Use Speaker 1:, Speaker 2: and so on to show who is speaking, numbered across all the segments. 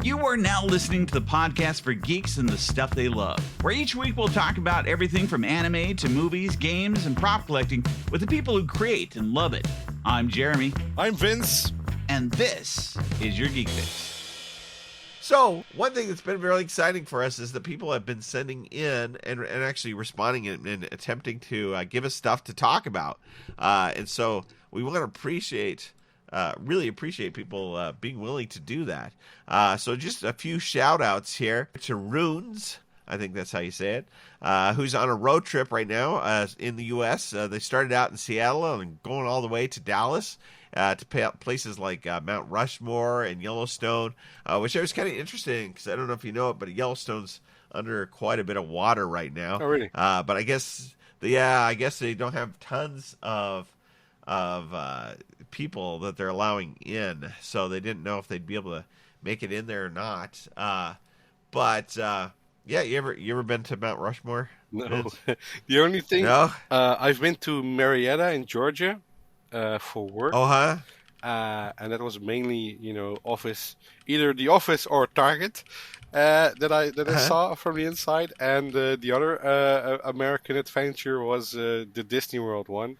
Speaker 1: You are now listening to the podcast for geeks and the stuff they love, where each week we'll talk about everything from anime to movies, games, and prop collecting with the people who create and love it. I'm Jeromy.
Speaker 2: I'm Vinz.
Speaker 1: And this is your Geek Fix.
Speaker 3: So, one thing that's been really exciting for us is that people have been sending in and actually responding and attempting to give us stuff to talk about. And so we want to really appreciate people being willing to do that. So just a few shout outs here to Runes, I think that's how you say it, who's on a road trip right now in the U.S. They started out in Seattle and going all the way to Dallas. To places like Mount Rushmore and Yellowstone, which I was kind of interested in because I don't know if you know it, but Yellowstone's under quite a bit of water right now.
Speaker 2: Oh, really?
Speaker 3: But I guess they don't have tons of people that they're allowing in, so they didn't know if they'd be able to make it in there or not. But yeah, you ever been to Mount Rushmore?
Speaker 2: No. The only thing,
Speaker 3: no?
Speaker 2: I've been to Marietta in Georgia. For work.
Speaker 3: Oh, huh?
Speaker 2: And that was mainly, office, either the office or Target that I saw from the inside. And the other American adventure was the Disney World one.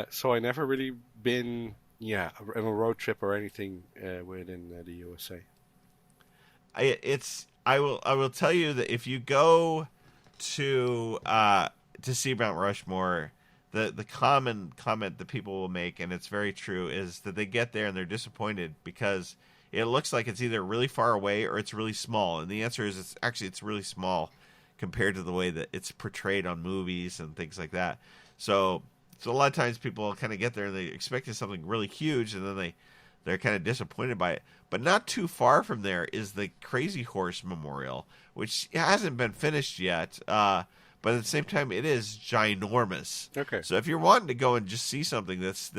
Speaker 2: So I never really been, on a road trip or anything within the USA.
Speaker 3: I will tell you that if you go to see Mount Rushmore, the common comment that people will make, and it's very true, is that they get there and they're disappointed because it looks like it's either really far away or it's really small. And the answer is it's really small compared to the way that it's portrayed on movies and things like that. So a lot of times people kind of get there and they expected something really huge, and then they're kind of disappointed by it. But not too far from there is the Crazy Horse Memorial, which hasn't been finished yet. But at the same time, it is ginormous.
Speaker 2: Okay.
Speaker 3: So if you're wanting to go and just see something that's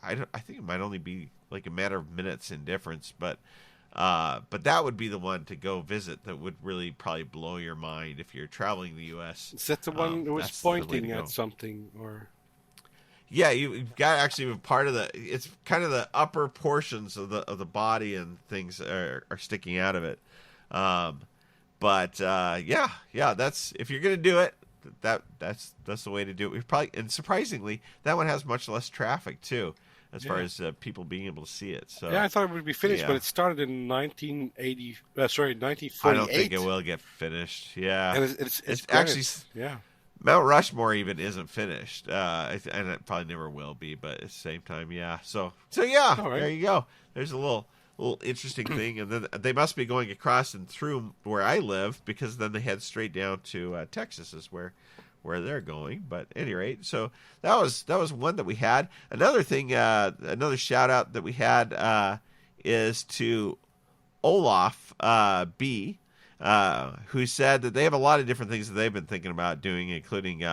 Speaker 3: I think it might only be like a matter of minutes in difference, but that would be the one to go visit. That would really probably blow your mind if you're traveling the U.S.
Speaker 2: Is that the one who was pointing at something, or?
Speaker 3: Yeah, you've got actually a part of it's kind of the upper portions of the body and things are sticking out of it. But yeah, that's if you're gonna do it, that's the way to do it. And surprisingly, that one has much less traffic too, as far as people being able to see it. So
Speaker 2: yeah, I thought it would be finished, but it started in 1948.
Speaker 3: I don't think it will get finished. Yeah,
Speaker 2: and it's
Speaker 3: actually Mount Rushmore even isn't finished, and it probably never will be. But at the same time, yeah. So yeah,
Speaker 2: right. There
Speaker 3: you go. There's a little interesting thing, and then they must be going across and through where I live, because then they head straight down to Texas is where they're going. But at any rate, so that was one that we had. Another thing, another shout out that we had is to Olaf B, who said that they have a lot of different things that they've been thinking about doing, including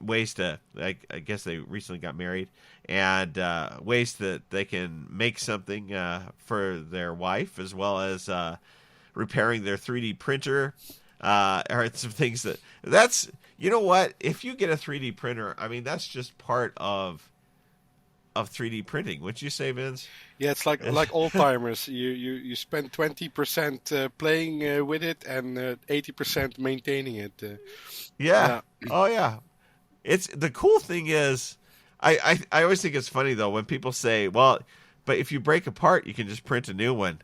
Speaker 3: ways to, I guess they recently got married, and ways that they can make something for their wife, as well as repairing their 3D printer, or some things that's, you know what, if you get a 3D printer, I mean, that's just part of 3D printing. Wouldn't you say, Vinz?
Speaker 2: Yeah, it's like old timers. You spend 20% playing with it and 80% maintaining it.
Speaker 3: Yeah. Oh yeah. It's the cool thing is, I always think it's funny though when people say, well, but if you break a part, you can just print a new one.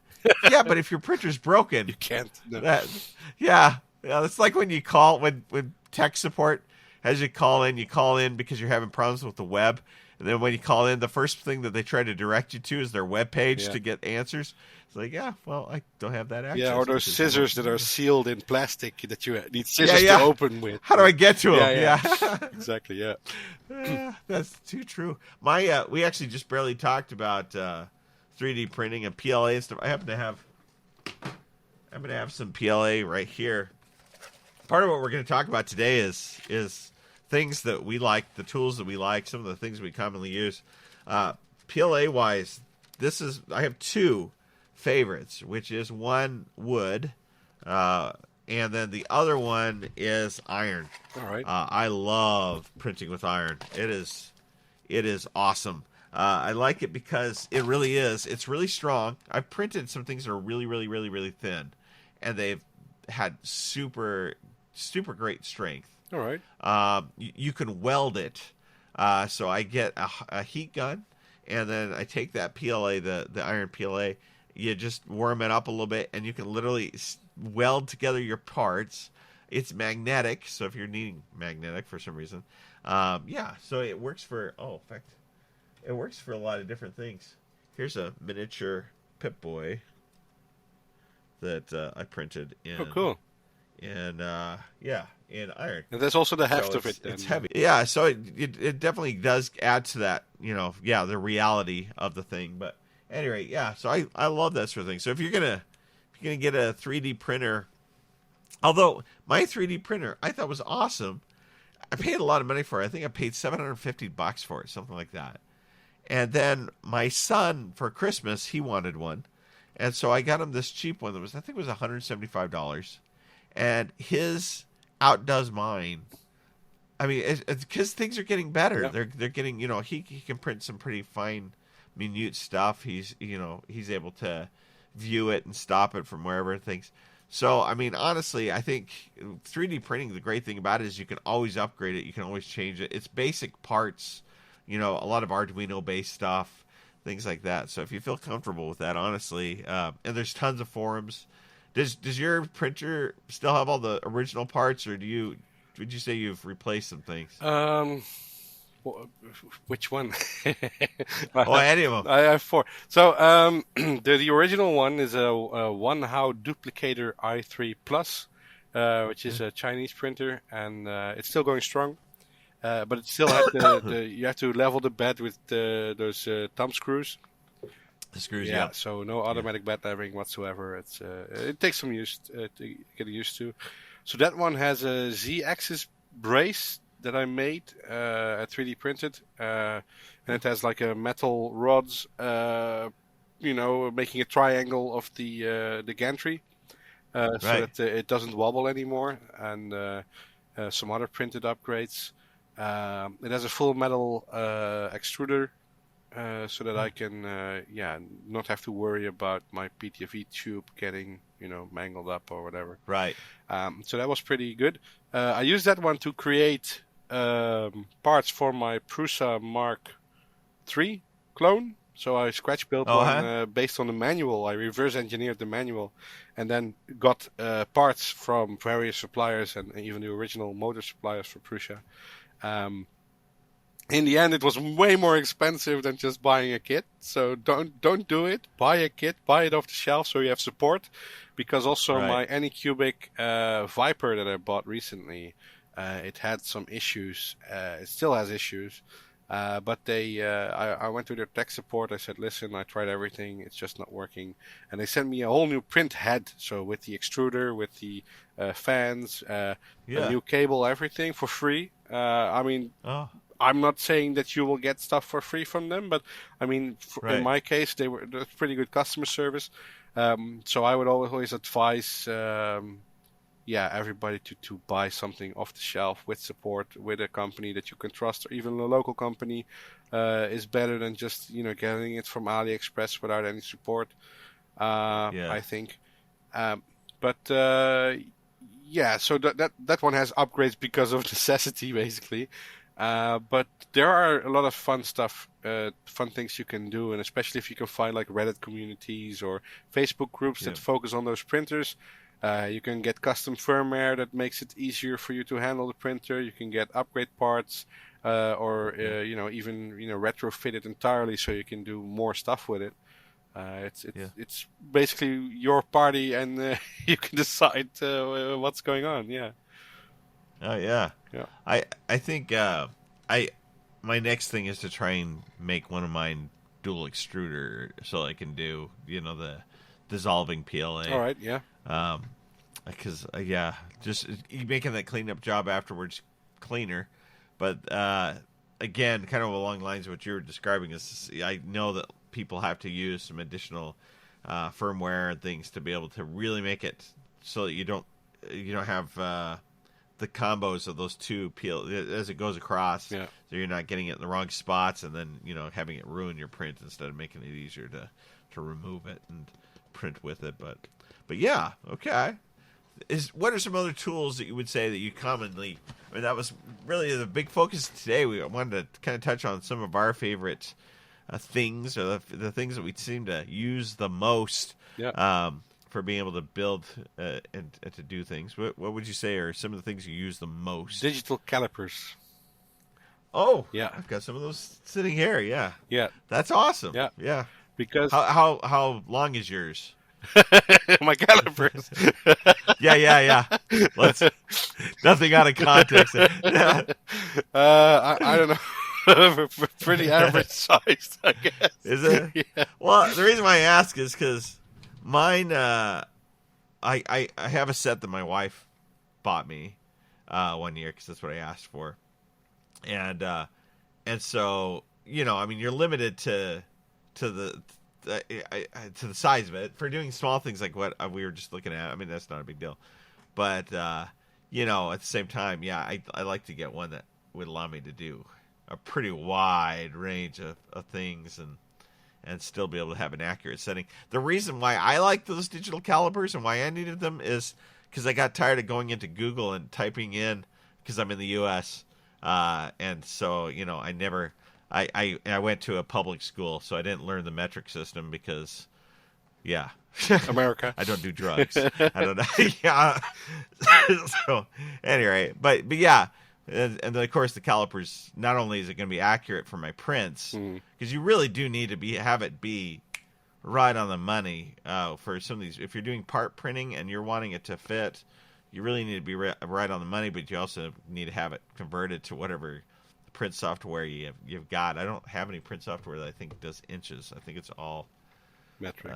Speaker 3: Yeah, but if your printer's broken,
Speaker 2: you can't. No.
Speaker 3: Yeah. It's like when you call when tech support has you call in because you're having problems with the web. And then when you call in, the first thing that they try to direct you to is their webpage to get answers. It's like, yeah, well, I don't have that access.
Speaker 2: Yeah, or those scissors that are sealed in plastic that you need scissors to open with.
Speaker 3: How do I get to them?
Speaker 2: Yeah. Exactly, yeah.
Speaker 3: That's too true. We actually just barely talked about 3D printing and PLA and stuff. I happen to have some PLA right here. Part of what we're going to talk about today is things that we like, the tools that we like, some of the things we commonly use. PLA wise, I have two favorites, which is one wood, and then the other one is iron.
Speaker 2: All right.
Speaker 3: I love printing with iron. It is awesome. I like it because it really is. It's really strong. I've printed some things that are really, really, really, really thin, and they've had super, super great strength.
Speaker 2: All right.
Speaker 3: You can weld it. So I get a heat gun, and then I take that PLA, the iron PLA. You just warm it up a little bit, and you can literally weld together your parts. It's magnetic, so if you're needing magnetic for some reason, so it works for. Oh, in fact, it works for a lot of different things. Here's a miniature Pip-Boy that I printed in.
Speaker 2: Oh, cool.
Speaker 3: And in iron.
Speaker 2: And there's also the heft of it. Then.
Speaker 3: It's heavy. Yeah, so it definitely does add to that, the reality of the thing. But at any rate, so I love that sort of thing. So if you're gonna get a 3D printer, although my 3D printer I thought was awesome, I paid a lot of money for it. I think I paid $750 for it, something like that. And then my son, for Christmas, he wanted one, and so I got him this cheap one that was, I think it was $175, and his outdoes mine. I mean, it's because things are getting better. Yep. They're getting, he can print some pretty fine, minute stuff. He's able to view it and stop it from wherever things. So, I mean, honestly, I think 3D printing, the great thing about it is you can always upgrade it. You can always change it. It's basic parts, a lot of Arduino-based stuff, things like that. So if you feel comfortable with that, honestly, and there's tons of forums. Does your printer still have all the original parts, or would you say you've replaced some things?
Speaker 2: Which one?
Speaker 3: Any of them.
Speaker 2: I have 4. So the original one is a one-how duplicator i3 Plus, which is a Chinese printer, and it's still going strong. But it still has you have to level the bed with those thumb screws.
Speaker 3: The screws,
Speaker 2: yeah. So no automatic bed leveling whatsoever. It takes some use to get used to. So that one has a Z-axis brace that I made, 3D printed, and it has like a metal rods, making a triangle of the gantry, so that it doesn't wobble anymore, and some other printed upgrades. It has a full metal extruder, so that I can, not have to worry about my PTFE tube getting, mangled up or whatever.
Speaker 3: Right.
Speaker 2: So that was pretty good. I used that one to create parts for my Prusa Mark III clone. So I scratch built one based on the manual. I reverse engineered the manual, and then got parts from various suppliers and even the original motor suppliers for Prusa. In the end, it was way more expensive than just buying a kit. So don't do it. Buy a kit. Buy it off the shelf so you have support. Because also my Anycubic Viper that I bought recently, it had some issues. It still has issues. But I went to their tech support. I said, listen, I tried everything. It's just not working. And they sent me a whole new print head. So with the extruder, with the fans, a new cable, everything for free. I'm not saying that you will get stuff for free from them, but I mean, in my case, that's pretty good customer service. So I would always advise, everybody to buy something off the shelf with support, with a company that you can trust, or even a local company is better than just getting it from AliExpress without any support. I think, so that one has upgrades because of necessity, basically. But there are a lot of fun things you can do, and especially if you can find like Reddit communities or Facebook groups that focus on those printers. You can get custom firmware that makes it easier for you to handle the printer. You can get upgrade parts, or even retrofit it entirely so you can do more stuff with it. It's basically your party, and you can decide what's going on. Yeah.
Speaker 3: Oh yeah. I think my next thing is to try and make one of mine dual extruder so I can do the dissolving PLA.
Speaker 2: All right. Yeah.
Speaker 3: Because just making that cleanup job afterwards cleaner, but again, kind of along the lines of what you were describing, is I know that people have to use some additional firmware and things to be able to really make it so that you don't have the combos of those two peel as it goes across,
Speaker 2: Yeah.
Speaker 3: so you're not getting it in the wrong spots, and then having it ruin your print instead of making it easier to remove it and print with it. But yeah, okay. What are some other tools that you would say that you commonly? I mean, that was really the big focus today. We wanted to kind of touch on some of our favorite things, or the things that we seem to use the most.
Speaker 2: Yeah.
Speaker 3: For being able to build and to do things. What would you say are some of the things you use the most?
Speaker 2: Digital calipers.
Speaker 3: Oh,
Speaker 2: Yeah.
Speaker 3: I've got some of those sitting here. Yeah,
Speaker 2: Yeah.
Speaker 3: that's awesome.
Speaker 2: Yeah.
Speaker 3: Yeah.
Speaker 2: Because
Speaker 3: How long is yours?
Speaker 2: my calipers.
Speaker 3: Yeah. Let's nothing out of context. Yeah.
Speaker 2: I don't know. Pretty average size, I guess.
Speaker 3: Is it?
Speaker 2: Yeah.
Speaker 3: Well, the reason why I ask is because mine, I have a set that my wife bought me 1 year because that's what I asked for, and so I mean, you're limited to the size of it for doing small things like what we were just looking at. I mean, that's not a big deal, but at the same time, yeah, I like to get one that would allow me to do a pretty wide range of things and still be able to have an accurate setting. The reason why I like those digital calipers and why I needed them is because I got tired of going into Google and typing in, because I'm in the U.S., and so I went to a public school, so I didn't learn the metric system because, yeah,
Speaker 2: America.
Speaker 3: I don't do drugs. I don't know. Yeah. So anyway, but yeah. And then, of course, the calipers, not only is it going to be accurate for my prints, because you really do need to have it be right on the money for some of these. If you're doing part printing and you're wanting it to fit, you really need to be right on the money, but you also need to have it converted to whatever print software you've got. I don't have any print software that I think does inches. I think it's all
Speaker 2: Metric.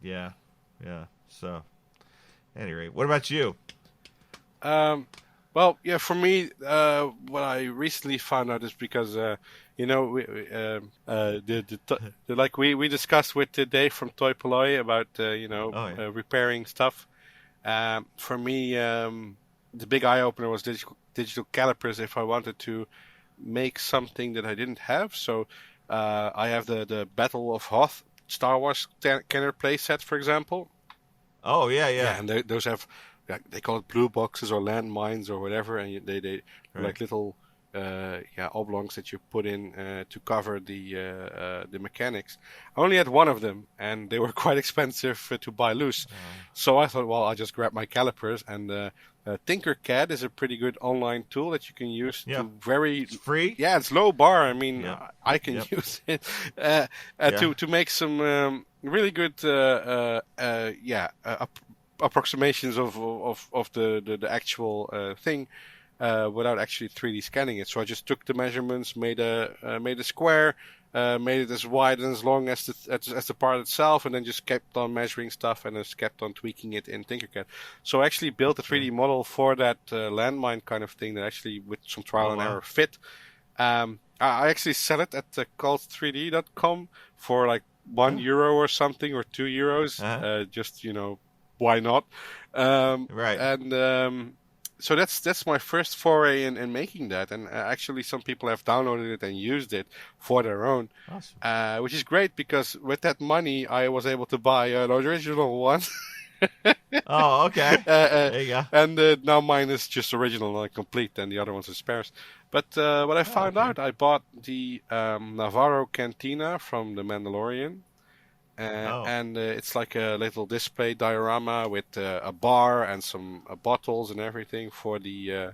Speaker 3: yeah. So, anyway, what about you?
Speaker 2: Well, yeah, for me, what I recently found out is because, we discussed with Dave from Toy Polloi about, repairing stuff. For me, the big eye opener was digital calipers if I wanted to make something that I didn't have. So I have the Battle of Hoth Star Wars Kenner playset, for example.
Speaker 3: Oh, yeah.
Speaker 2: Yeah, and those have... they call it blue boxes or landmines or whatever, and they
Speaker 3: Right.
Speaker 2: like little oblongs that you put in to cover the mechanics. I only had one of them, and they were quite expensive to buy loose. So I thought, well, I'll just grab my calipers, and Tinkercad is a pretty good online tool that you can use to
Speaker 3: It's free?
Speaker 2: Yeah, it's low bar. I mean,
Speaker 3: Yeah.
Speaker 2: I can use it to make some really good approximations of the actual thing without actually 3D scanning it. So I just took the measurements, made a square, made it as wide and as long as the part itself, and then just kept on measuring stuff and just kept on tweaking it in Tinkercad. So I actually built a 3D model for that landmine kind of thing that actually, with some trial and error, fit. I actually sell it at cult3d.com for like €1 or something, or €2. Just why not?
Speaker 3: Right.
Speaker 2: And so that's my first foray in making that. And actually, some people have downloaded it and used it for their own,
Speaker 3: Awesome.
Speaker 2: which is great because with that money, I was able to buy an original one.
Speaker 3: Oh, okay. There you go.
Speaker 2: And now mine is just original and complete, and the other ones are spares. But what I found out, I bought the Navarro Cantina from The Mandalorian. And it's like a little display diorama with a bar and some bottles and everything for the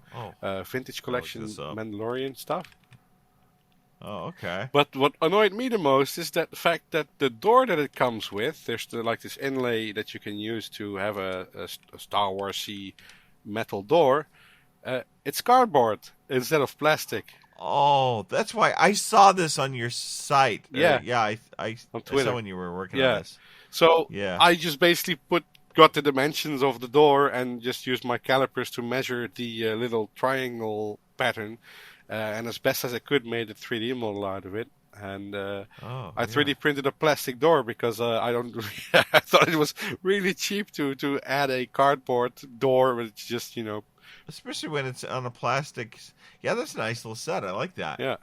Speaker 2: vintage collection Mandalorian stuff.
Speaker 3: Oh, okay.
Speaker 2: But what annoyed me the most is that the fact that the door that it comes with, there's this inlay that you can use to have a Star Wars-y metal door. It's cardboard instead of plastic.
Speaker 3: Oh, that's why I saw this on your site.
Speaker 2: Yeah.
Speaker 3: I
Speaker 2: on Twitter.
Speaker 3: saw when you were working on this.
Speaker 2: So
Speaker 3: Yeah.
Speaker 2: I just basically got the dimensions of the door and just used my calipers to measure the little triangle pattern, and as best as I could, made a 3D model out of it. And I 3D printed a plastic door because I thought it was really cheap to add a cardboard door, which just
Speaker 3: especially when it's on a plastic. Yeah, that's a nice little set. I like that.
Speaker 2: Yeah.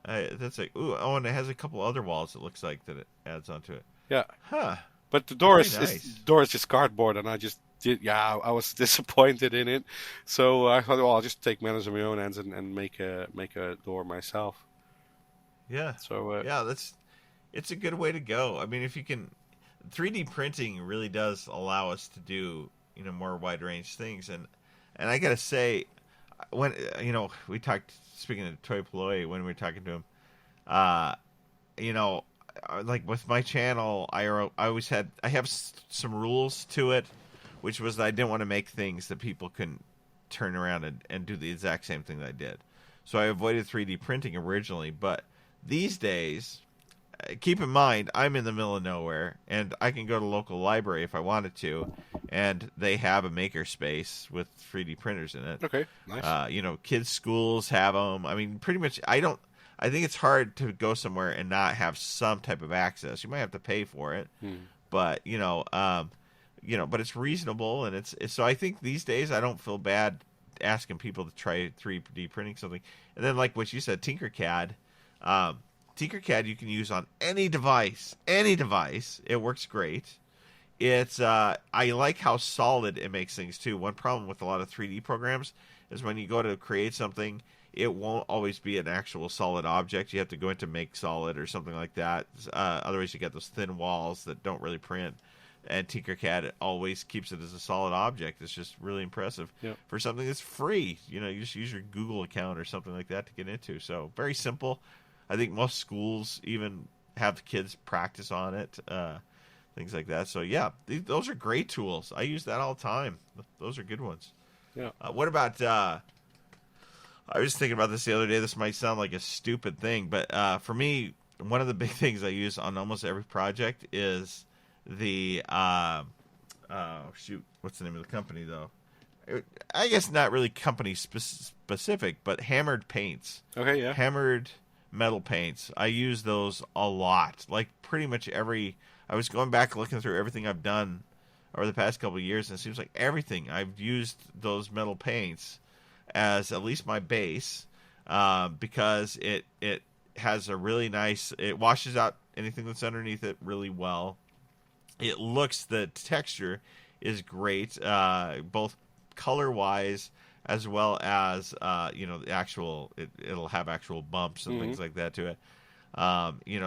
Speaker 3: That's like, ooh, oh, and it has a couple other walls. It looks like that it adds onto it.
Speaker 2: Yeah.
Speaker 3: Huh.
Speaker 2: But the door
Speaker 3: Very nice.
Speaker 2: door is just cardboard, and I was disappointed in it. So I thought, well, I'll just take matters in my own hands and make a door myself.
Speaker 3: Yeah.
Speaker 2: So
Speaker 3: it's a good way to go. I mean, if you can, 3D printing really does allow us to do more wide range things, and I gotta say, when we talked, speaking of Toy Ploy, when we were talking to him, like with my channel, I have some rules to it, which was that I didn't want to make things that people couldn't turn around and do the exact same thing that I did. So I avoided 3D printing originally, but these days, keep in mind, I'm in the middle of nowhere, and I can go to a local library if I wanted to, and they have a maker space with 3D printers in it.
Speaker 2: Okay, nice.
Speaker 3: Kids' schools have them. I mean, pretty much, I think it's hard to go somewhere and not have some type of access. You might have to pay for it, but but it's reasonable, and it's so I think these days I don't feel bad asking people to try 3D printing something. And then, like what you said, Tinkercad. Tinkercad you can use on any device. It works great. It's I like how solid it makes things too. One problem with a lot of 3D programs is when you go to create something, it won't always be an actual solid object. You have to go into Make Solid or something like that. Otherwise, you get those thin walls that don't really print. And Tinkercad always keeps it as a solid object. It's just really impressive for something that's free. You just use your Google account or something like that to get into. So very simple. I think most schools even have kids practice on it, things like that. So yeah, those are great tools. I use that all the time. Those are good ones.
Speaker 2: Yeah.
Speaker 3: What about? I was thinking about this the other day. This might sound like a stupid thing, but for me, one of the big things I use on almost every project is the what's the name of the company though? I guess not really company specific, but hammered paints.
Speaker 2: Okay, yeah.
Speaker 3: Hammered metal paints. I use those a lot. Like pretty much I was going back looking through everything I've done over the past couple of years, and it seems like everything I've used those metal paints as at least my base, because it has a really nice, it washes out anything that's underneath it really well. The texture is great, both color-wise as well as, the actual, it'll have actual bumps and things like that to it.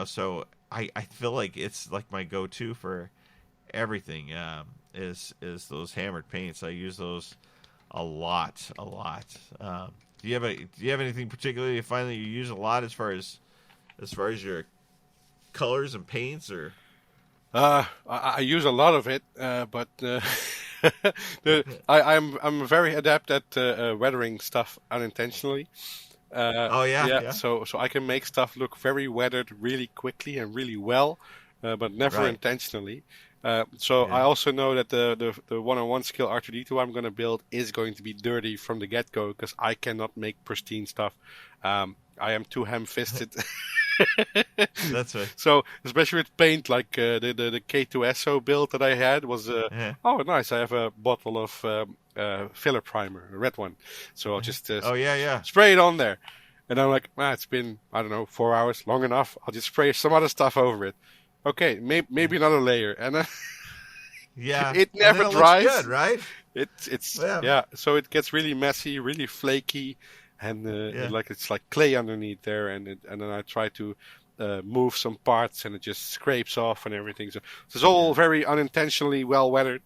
Speaker 3: So I feel like it's like my go-to for everything, is those hammered paints. I use those a lot. Do you have anything particularly you find that you use a lot as far as your colors and paints, or?
Speaker 2: I use a lot of it, but I'm very adept at weathering stuff unintentionally.
Speaker 3: Yeah.
Speaker 2: So I can make stuff look very weathered really quickly and really well, but never intentionally. I also know that the one-on-one skill R2D2 I'm going to build is going to be dirty from the get-go, because I cannot make pristine stuff. I am too ham-fisted.
Speaker 3: That's right.
Speaker 2: So especially with paint, like the K2SO build that I had was oh nice. I have a bottle of filler primer, a red one. So I'll just spray it on there, and I'm like, it's been 4 hours, long enough. I'll just spray some other stuff over it. Okay, maybe another layer, and it never dries.
Speaker 3: Looks good, right?
Speaker 2: It's So it gets really messy, really flaky. And it's like clay underneath there, and then I try to move some parts, and it just scrapes off and everything. So it's all very unintentionally well weathered.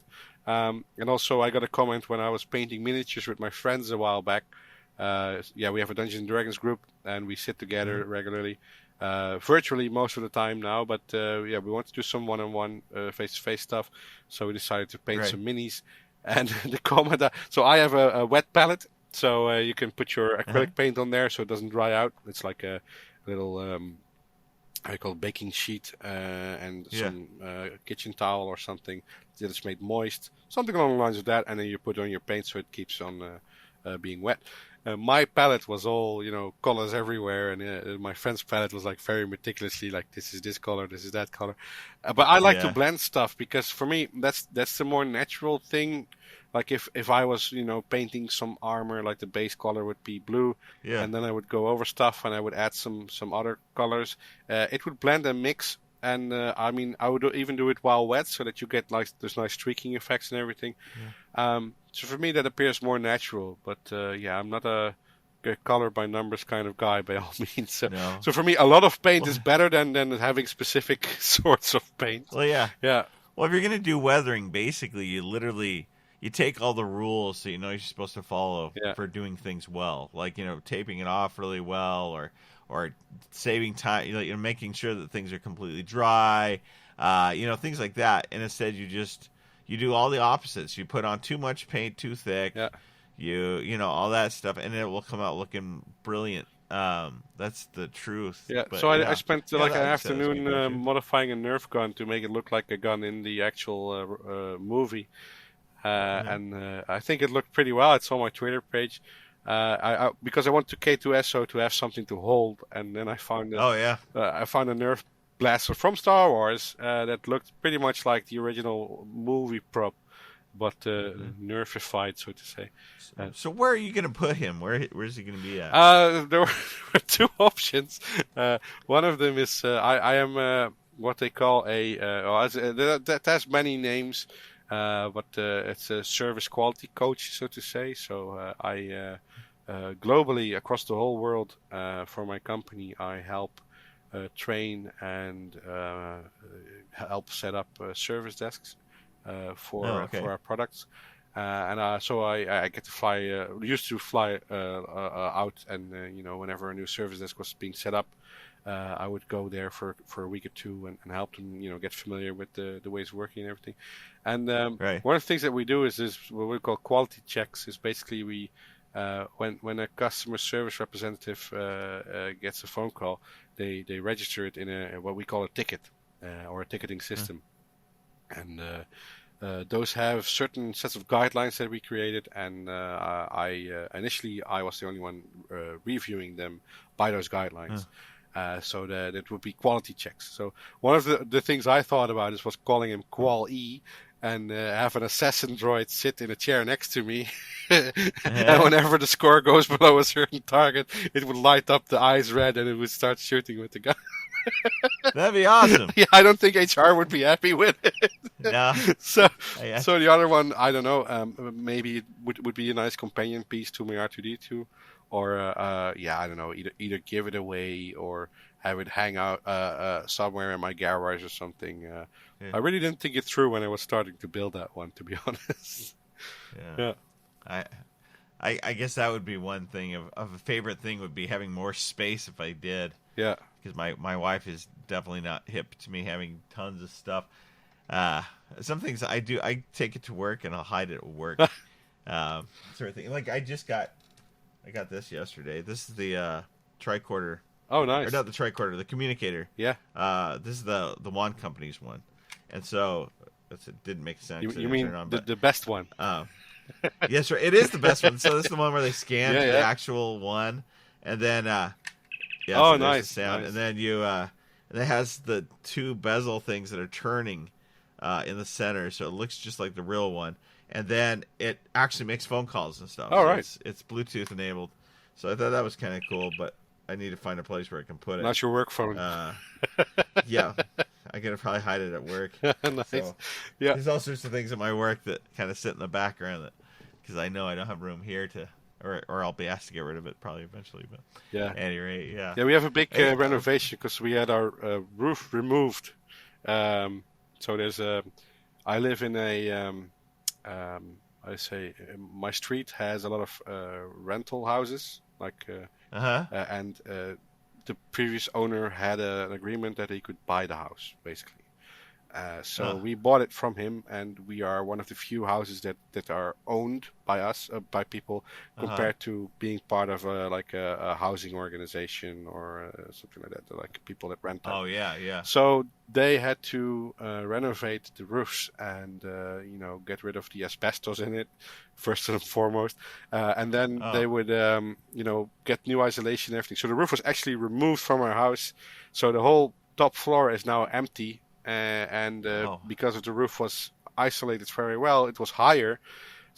Speaker 2: And also, I got a comment when I was painting miniatures with my friends a while back. We have a Dungeons and Dragons group, and we sit together regularly, virtually most of the time now. But we want to do some one-on-one, face-to-face stuff. So we decided to paint some minis. And the comment, so I have a wet palette. So you can put your acrylic paint on there so it doesn't dry out. It's like a little, baking sheet and some kitchen towel or something that is made moist. Something along the lines of that. And then you put on your paint so it keeps on being wet. My palette was all, colors everywhere. And my friend's palette was like very meticulously like, this is this color, this is that color. But I like to blend stuff, because for me, that's the more natural thing. like if I was painting some armor, like the base color would be blue,
Speaker 3: Yeah.
Speaker 2: and then I would go over stuff and I would add some other colors. It would blend and mix, and I mean I would even do it while wet so that you get like those nice streaking effects and everything. So for me that appears more natural, but yeah, I'm not a color by numbers kind of guy by all means. So,
Speaker 3: No.
Speaker 2: so for me, a lot of paint is better than having specific sorts of paint.
Speaker 3: Well, yeah.
Speaker 2: Yeah.
Speaker 3: Well, if you're going to do weathering, basically, you take all the rules that you're supposed to follow for doing things well, like taping it off really well, or saving time, making sure that things are completely dry, things like that. And instead, you do all the opposites. You put on too much paint, too thick.
Speaker 2: Yeah.
Speaker 3: All that stuff, and it will come out looking brilliant. That's the truth.
Speaker 2: Yeah.
Speaker 3: But,
Speaker 2: so I spent like an
Speaker 3: that sounds
Speaker 2: afternoon
Speaker 3: good,
Speaker 2: modifying a Nerf gun to make it look like a gun in the actual movie, and I think it looked pretty well. It's on my Twitter page. Because I want to K2SO to have something to hold, and then I found I found a Nerf blaster from Star Wars that looked pretty much like the original movie prop, but nerfified, so to say.
Speaker 3: So where are you going to put him? Where's he going to be at?
Speaker 2: There were two options. One of them is I am what they call that has many names, but it's a service quality coach, so to say. So I globally across the whole world for my company, I help train and help set up service desks for our products. So I get to fly. Used to fly out, and whenever a new service desk was being set up, I would go there for a week or two and help them, get familiar with the ways of working and everything. And one of the things that we do is what we call quality checks. Is basically we when a customer service representative gets a phone call, they register it in what we call a ticket or a ticketing system, and those have certain sets of guidelines that we created, and initially I was the only one reviewing them by those guidelines. So that it would be quality checks. So one of the things I thought about was calling him Qual-E, and have an assassin droid sit in a chair next to me, and whenever the score goes below a certain target, it would light up the eyes red, and it would start shooting with the gun.
Speaker 3: That'd be awesome.
Speaker 2: Yeah, I don't think HR would be happy with it.
Speaker 3: No.
Speaker 2: So the other one, I don't know. Maybe it would be a nice companion piece to my R2D2, or I don't know. Either give it away or have it hang out somewhere in my garage or something. I really didn't think it through when I was starting to build that one, to be honest.
Speaker 3: Yeah. I guess that would be one thing of a favorite thing would be having more space if I did.
Speaker 2: Yeah.
Speaker 3: Because my wife is definitely not hip to me having tons of stuff. Some things I do, I take it to work and I'll hide it at work. Sort of thing. Like I got this yesterday. This is the tricorder.
Speaker 2: Oh, nice.
Speaker 3: Or not the tricorder, the communicator.
Speaker 2: Yeah.
Speaker 3: This is the Wand Company's one. And so it didn't make sense.
Speaker 2: You mean the best one?
Speaker 3: Yes, sir. It is the best one. So this is the one where they scan to the actual one, and then so nice. The sound, nice. And then and it has the two bezel things that are turning in the center, so it looks just like the real one. And then it actually makes phone calls and stuff.
Speaker 2: Oh, right.
Speaker 3: It's Bluetooth enabled. So I thought that was kind of cool, but I need to find a place where I can put it.
Speaker 2: Not your work phone.
Speaker 3: Yeah. I gotta probably hide it at work.
Speaker 2: Nice.
Speaker 3: So,
Speaker 2: yeah.
Speaker 3: There's all sorts of things at my work that kind of sit in the background because I know I don't have room here or I'll be asked to get rid of it probably eventually. But
Speaker 2: yeah.
Speaker 3: At any rate, yeah.
Speaker 2: Yeah, we have a big renovation because we had our roof removed. So there's I live in a my street has a lot of rental houses, like and the previous owner had an agreement that he could buy the house, basically. So we bought it from him, and we are one of the few houses that are owned by us, by people, compared to being part of a housing organization or something like that, like people that rent out.
Speaker 3: Oh, yeah.
Speaker 2: So they had to renovate the roofs and get rid of the asbestos in it, first and foremost, and then they would get new isolation and everything. So the roof was actually removed from our house, so the whole top floor is now empty. Because the roof was isolated very well, it was higher,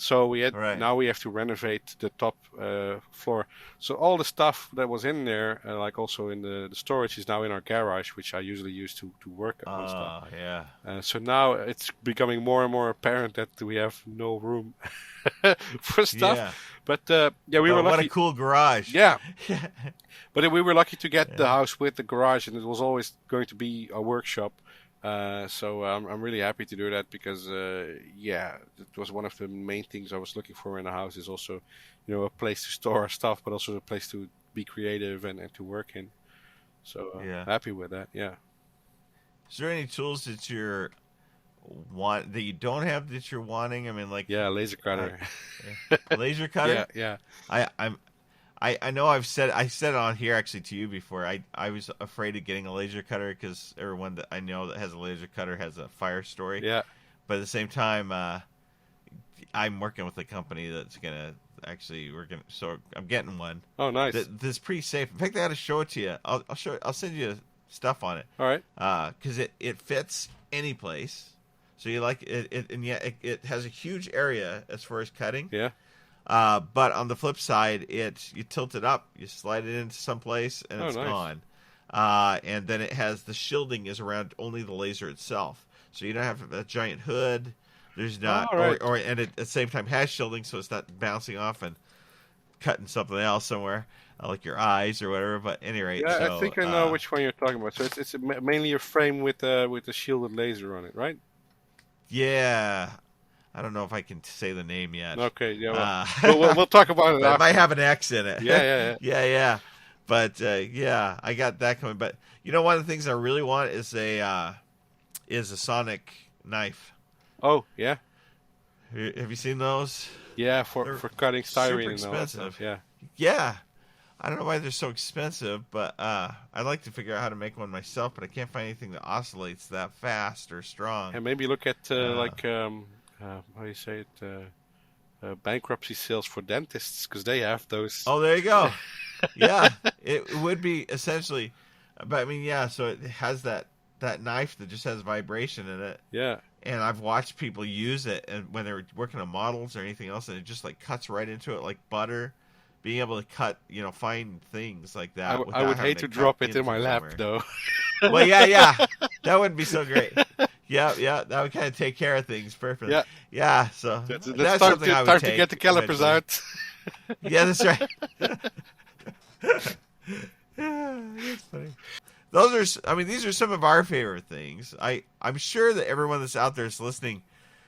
Speaker 2: So
Speaker 3: Right.
Speaker 2: now we have to renovate the top floor. So all the stuff that was in there, like also in the storage, is now in our garage, which I usually use to work on stuff.
Speaker 3: Yeah.
Speaker 2: So now it's becoming more and more apparent that we have no room for stuff.
Speaker 3: Yeah.
Speaker 2: But we were lucky.
Speaker 3: What a cool garage.
Speaker 2: Yeah. But we were lucky to get the house with the garage, and it was always going to be a workshop. So I'm really happy to do that because it was one of the main things I was looking for in a house, is also, a place to store our stuff, but also a place to be creative and to work in. So happy with that. Yeah.
Speaker 3: Is there any tools that you don't have that you're wanting? I mean, like
Speaker 2: laser cutter.
Speaker 3: Laser cutter.
Speaker 2: Yeah.
Speaker 3: I know I said it on here actually to you before. I was afraid of getting a laser cutter because everyone that I know that has a laser cutter has a fire story.
Speaker 2: Yeah.
Speaker 3: But at the same time, I'm working with a company that's gonna so I'm getting one.
Speaker 2: Oh, nice.
Speaker 3: That's pretty safe. In fact, I got to show it to you. I'll send you stuff on it.
Speaker 2: All right.
Speaker 3: Because it fits any place. So you like it, and yet it has a huge area as far as cutting.
Speaker 2: Yeah.
Speaker 3: But on the flip side, you tilt it up, you slide it into someplace, and it's
Speaker 2: nice.
Speaker 3: gone. And then it has the shielding is around only the laser itself, so you don't have a giant hood. There's not,
Speaker 2: right.
Speaker 3: and it, at the same time has shielding, so it's not bouncing off and cutting something else somewhere, like your eyes or whatever. But at any rate,
Speaker 2: I think I know which one you're talking about. So it's mainly a frame with the shielded laser on it, right?
Speaker 3: Yeah. I don't know if I can say the name yet.
Speaker 2: Okay, yeah, we'll talk about it.
Speaker 3: It might have an X in it.
Speaker 2: Yeah.
Speaker 3: But I got that coming. But one of the things I really want is a sonic knife.
Speaker 2: Oh yeah.
Speaker 3: Have you seen those?
Speaker 2: Yeah, for cutting styrene
Speaker 3: super
Speaker 2: and all that
Speaker 3: expensive.
Speaker 2: stuff. Yeah.
Speaker 3: Yeah. I don't know why they're so expensive, but I'd like to figure out how to make one myself, but I can't find anything that oscillates that fast or strong.
Speaker 2: And maybe look at how do you say it? Bankruptcy sales for dentists, because they have those.
Speaker 3: Oh, there you go. Yeah, it would be essentially, but I mean, so it has that knife that just has vibration in it.
Speaker 2: Yeah.
Speaker 3: And I've watched people use it, and when they're working on models or anything else, and it just like cuts right into it like butter. Being able to cut, fine things like that.
Speaker 2: I would hate to drop it in my lap, though.
Speaker 3: Well, yeah, that wouldn't be so great. Yeah, that would kind of take care of things perfectly. Yeah. So that's something I would
Speaker 2: time
Speaker 3: take
Speaker 2: to get the calipers out.
Speaker 3: Yeah, that's right. That's funny. These are some of our favorite things. I'm sure that everyone that's out there is listening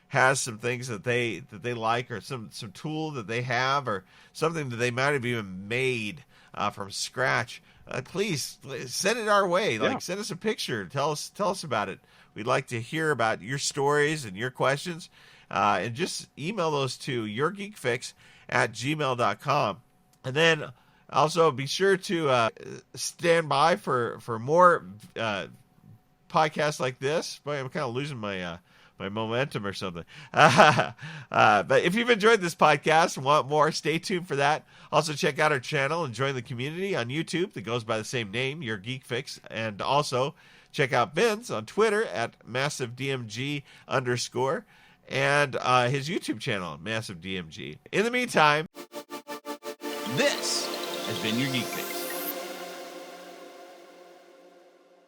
Speaker 3: has some things that they like, or some tool that they have, or something that they might have even made from scratch. Please send it our way. Send us a picture. Tell us about it. We'd like to hear about your stories and your questions. And just email those to yourgeekfix@gmail.com. And then also be sure to stand by for more podcasts like this. Boy, I'm kind of losing my momentum or something. But if you've enjoyed this podcast and want more, stay tuned for that. Also check out our channel and join the community on YouTube that goes by the same name, Your Geek Fix. And also check out Vinz on Twitter at MassiveDMG_, and his YouTube channel, MassiveDMG. In the meantime,
Speaker 1: This has been Your Geek Fix.